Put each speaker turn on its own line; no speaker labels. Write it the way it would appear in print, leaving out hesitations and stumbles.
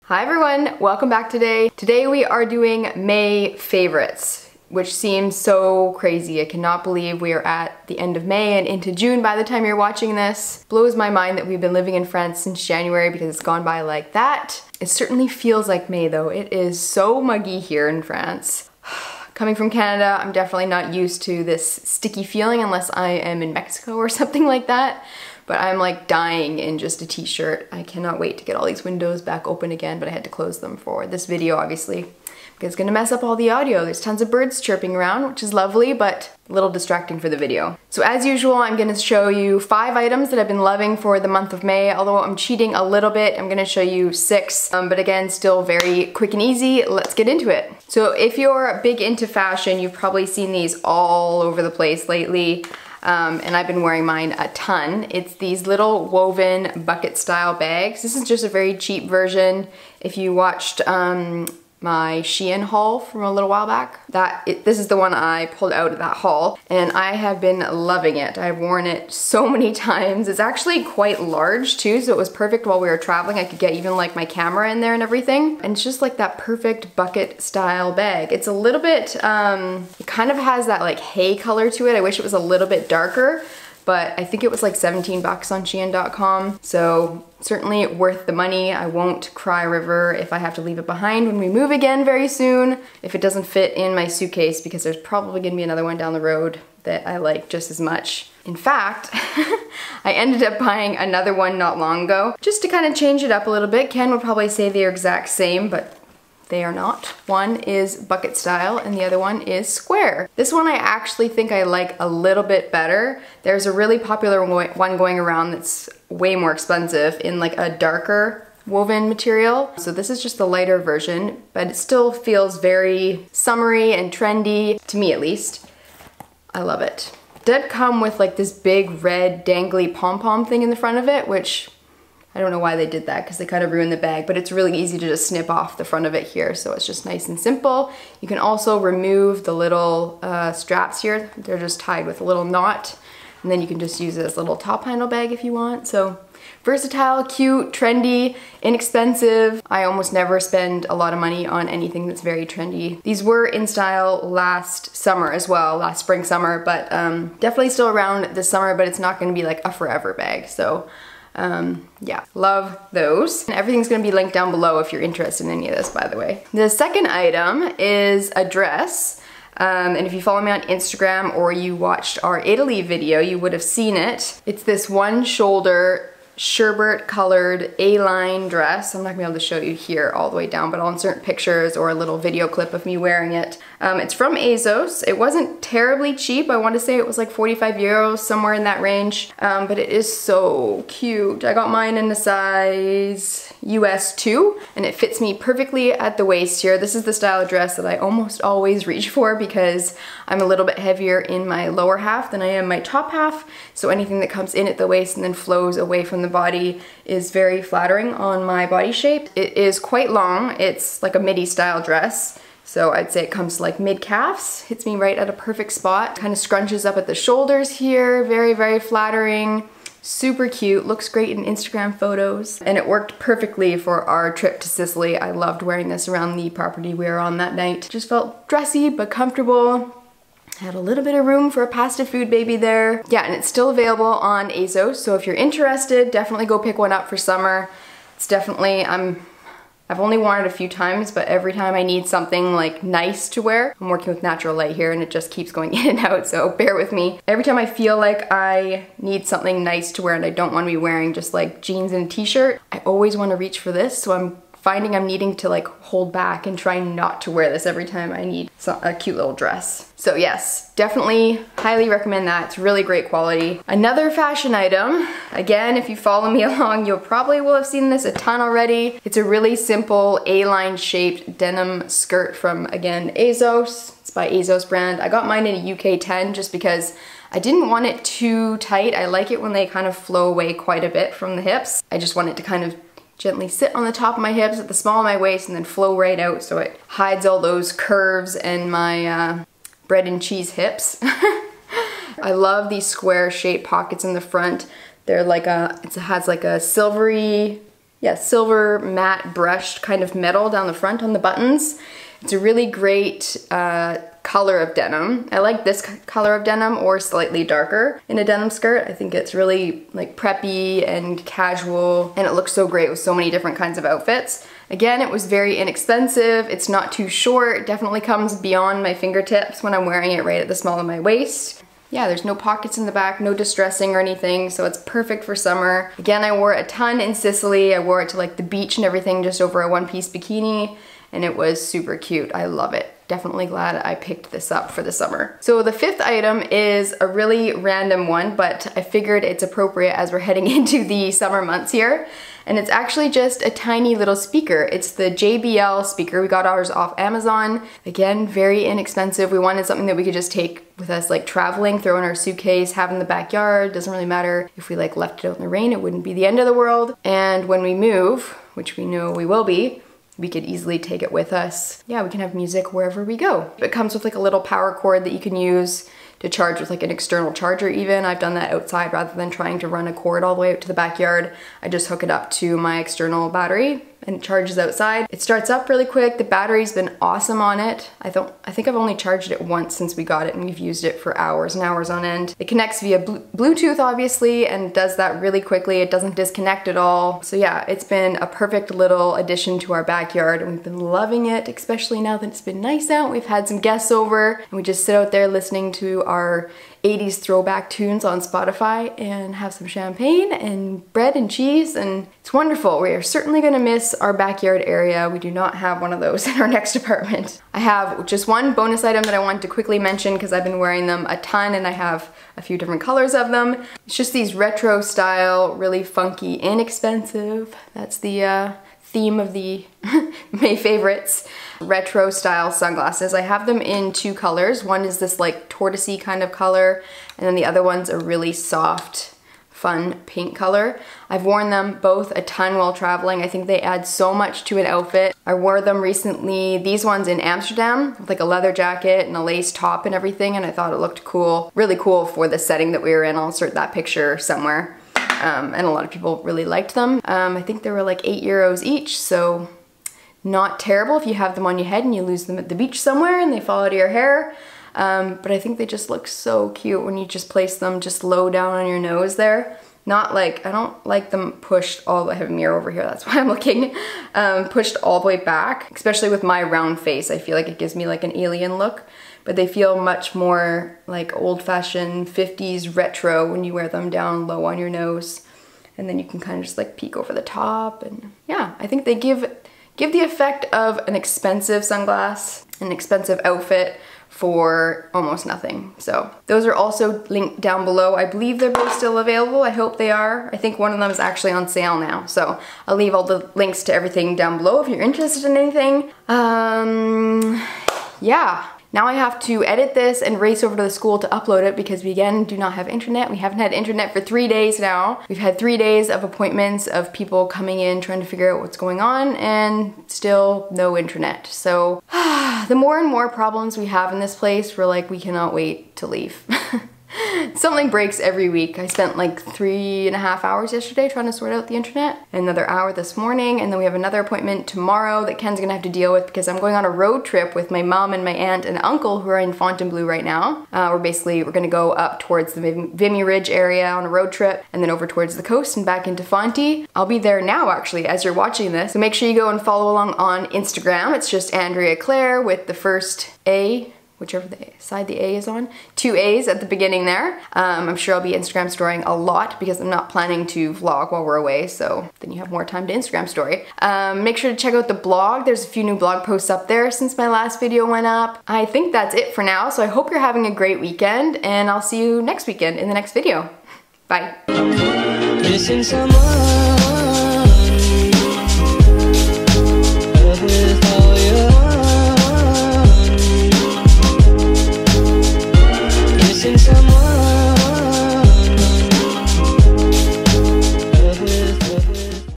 Hi everyone, welcome back today. Today we are doing May favorites, which seems so crazy. I cannot believe we are at the end of May and into June by the time you're watching this. Blows my mind that we've been living in France since January because it's gone by like that. It certainly feels like May though. It is so muggy here in France. Coming from Canada, I'm definitely not used to this sticky feeling unless I am in Mexico or something like that. But I'm like dying in just a t-shirt. I cannot wait to get all these windows back open again, but I had to close them for this video, obviously, because it's gonna mess up all the audio. There's tons of birds chirping around, which is lovely, but a little distracting for the video. So as usual, I'm gonna show you 5 items that I've been loving for the month of May, although I'm cheating a little bit. I'm gonna show you 6, but again, still very quick and easy. Let's get into it. So if you're big into fashion, you've probably seen these all over the place lately. And I've been wearing mine a ton. It's these little woven bucket style bags. This is just a very cheap version. If you watched my Shein haul from a little while back, this is the one I pulled out of that haul, and I have been loving it. I've worn it so many times. It's actually quite large too, so it was perfect while we were traveling. I could get even like my camera in there and everything. And it's just like that perfect bucket style bag. It's a little bit, it kind of has that like hay color to it. I wish it was a little bit darker, but I think it was like 17 bucks on Shein.com. So certainly worth the money. I won't cry river if I have to leave it behind when we move again very soon, if it doesn't fit in my suitcase, because there's probably gonna be another one down the road that I like just as much. In fact, I ended up buying another one not long ago, just to kind of change it up a little bit. Ken would probably say they're exact same, but they are not. One is bucket style and the other one is square. This one I actually think I like a little bit better. There's a really popular one going around that's way more expensive in like a darker woven material. So this is just the lighter version, but it still feels very summery and trendy, to me at least. I love it. It did come with like this big red dangly pom-pom thing in the front of it, which I don't know why they did that because they kind of ruined the bag, but it's really easy to just snip off the front of it here, so it's just nice and simple. You can also remove the little straps here. They're just tied with a little knot, and then you can just use it as a little top handle bag if you want. So versatile, cute, trendy, inexpensive. I almost never spend a lot of money on anything that's very trendy. These were in style last summer as well, last spring, summer, but definitely still around this summer, but it's not gonna be like a forever bag. So yeah, love those. And everything's gonna be linked down below if you're interested in any of this, by the way. The second item is a dress. And if you follow me on Instagram or you watched our Italy video, you would have seen it. It's this one shoulder sherbet colored A-line dress. I'm not gonna be able to show you here all the way down, but I'll insert pictures or a little video clip of me wearing it. It's from ASOS. It wasn't terribly cheap. I want to say it was like 45 euros, somewhere in that range, but it is so cute. I got mine in a size US 2, and it fits me perfectly at the waist here. This is the style of dress that I almost always reach for because I'm a little bit heavier in my lower half than I am my top half, so anything that comes in at the waist and then flows away from the body is very flattering on my body shape. It is quite long. It's like a midi style dress. So I'd say it comes to like mid-calves, hits me right at a perfect spot. Kind of scrunches up at the shoulders here, very, very flattering. Super cute, looks great in Instagram photos. And it worked perfectly for our trip to Sicily. I loved wearing this around the property we were on that night. Just felt dressy but comfortable. Had a little bit of room for a pasta food baby there. Yeah, and it's still available on ASOS, so if you're interested, definitely go pick one up for summer. It's definitely, I've only worn it a few times, but every time I need something like nice to wear, I'm working with natural light here and it just keeps going in and out, so bear with me. Every time I feel like I need something nice to wear and I don't want to be wearing just like jeans and a t-shirt, I always want to reach for this, so I'm finding I'm needing to like hold back and try not to wear this every time I need a cute little dress. So yes, definitely highly recommend that. It's really great quality. Another fashion item, again, if you follow me along, you'll probably will have seen this a ton already. It's a really simple A-line shaped denim skirt from, again, ASOS. It's by ASOS brand. I got mine in a UK 10 just because I didn't want it too tight. I like it when they kind of flow away quite a bit from the hips. I just want it to kind of gently sit on the top of my hips at the small of my waist and then flow right out so it hides all those curves and my bread and cheese hips. I love these square shaped pockets in the front. They're like it has like a silvery, silver matte brushed kind of metal down the front on the buttons. It's a really great color of denim. I like this color of denim or slightly darker in a denim skirt. I think it's really like preppy and casual, and it looks so great with so many different kinds of outfits. Again, it was very inexpensive. It's not too short. It definitely comes beyond my fingertips when I'm wearing it right at the small of my waist. Yeah, there's no pockets in the back, no distressing or anything, so it's perfect for summer. Again, I wore it a ton in Sicily. I wore it to like the beach and everything just over a one-piece bikini, and it was super cute. I love it. Definitely glad I picked this up for the summer. So the fifth item is a really random one, but I figured it's appropriate as we're heading into the summer months here. And it's actually just a tiny little speaker. It's the JBL speaker. We got ours off Amazon. Again, very inexpensive. We wanted something that we could just take with us like traveling, throw in our suitcase, have in the backyard. Doesn't really matter if we like left it out in the rain, it wouldn't be the end of the world. And when we move, which we know we will be, we could easily take it with us. Yeah, we can have music wherever we go. It comes with like a little power cord that you can use to charge with like an external charger even. I've done that outside rather than trying to run a cord all the way out to the backyard. I just hook it up to my external battery and it charges outside. It starts up really quick. The battery's been awesome on it. I think I've only charged it once since we got it, and we've used it for hours and hours on end. It connects via Bluetooth obviously and does that really quickly. It doesn't disconnect at all. So yeah, it's been a perfect little addition to our backyard and we've been loving it, especially now that it's been nice out. We've had some guests over and we just sit out there listening to our 80s throwback tunes on Spotify and have some champagne and bread and cheese, and it's wonderful. We are certainly gonna miss our backyard area. We do not have one of those in our next apartment. I have just one bonus item that I wanted to quickly mention because I've been wearing them a ton and I have a few different colors of them. It's just these retro style, really funky, inexpensive. That's the theme of the May favorites. Retro style sunglasses. I have them in two colors. One is this like tortoisey kind of color, and then the other one's a really soft, fun pink color. I've worn them both a ton while traveling. I think they add so much to an outfit. I wore them recently, these ones in Amsterdam, with like a leather jacket and a lace top and everything, and I thought it looked cool. Really cool for the setting that we were in. I'll insert that picture somewhere. And a lot of people really liked them. I think they were like €8 each, so not terrible if you have them on your head and you lose them at the beach somewhere and they fall out of your hair. But I think they just look so cute when you just place them just low down on your nose there. Not like, I don't like them pushed all the way, I have a mirror over here, that's why I'm looking, pushed all the way back, especially with my round face. I feel like it gives me like an alien look, but they feel much more like old-fashioned 50s retro when you wear them down low on your nose. And then you can kind of just like peek over the top, and yeah, I think they give the effect of an expensive sunglass, an expensive outfit for almost nothing. So those are also linked down below. I believe they're both still available. I hope they are. I think one of them is actually on sale now. So I'll leave all the links to everything down below if you're interested in anything. Yeah. Now I have to edit this and race over to the school to upload it because we again do not have internet. We haven't had internet for 3 days now. We've had 3 days of appointments of people coming in trying to figure out what's going on, and still no internet. So the more and more problems we have in this place, we're like, we cannot wait to leave. Something breaks every week. I spent like 3.5 hours yesterday trying to sort out the internet, another hour this morning, and then we have another appointment tomorrow that Ken's gonna have to deal with because I'm going on a road trip with my mom and my aunt and uncle who are in Fontainebleau right now. We're gonna go up towards the Vimy Ridge area on a road trip and then over towards the coast and back into Fonty. I'll be there now actually as you're watching this, so make sure you go and follow along on Instagram. It's just Andreaclare with the first A, whichever side the A is on. 2 A's at the beginning there. I'm sure I'll be Instagram storying a lot because I'm not planning to vlog while we're away, so then you have more time to Instagram story. Make sure to check out the blog. There's a few new blog posts up there since my last video went up. I think that's it for now, so I hope you're having a great weekend, and I'll see you next weekend in the next video. Bye.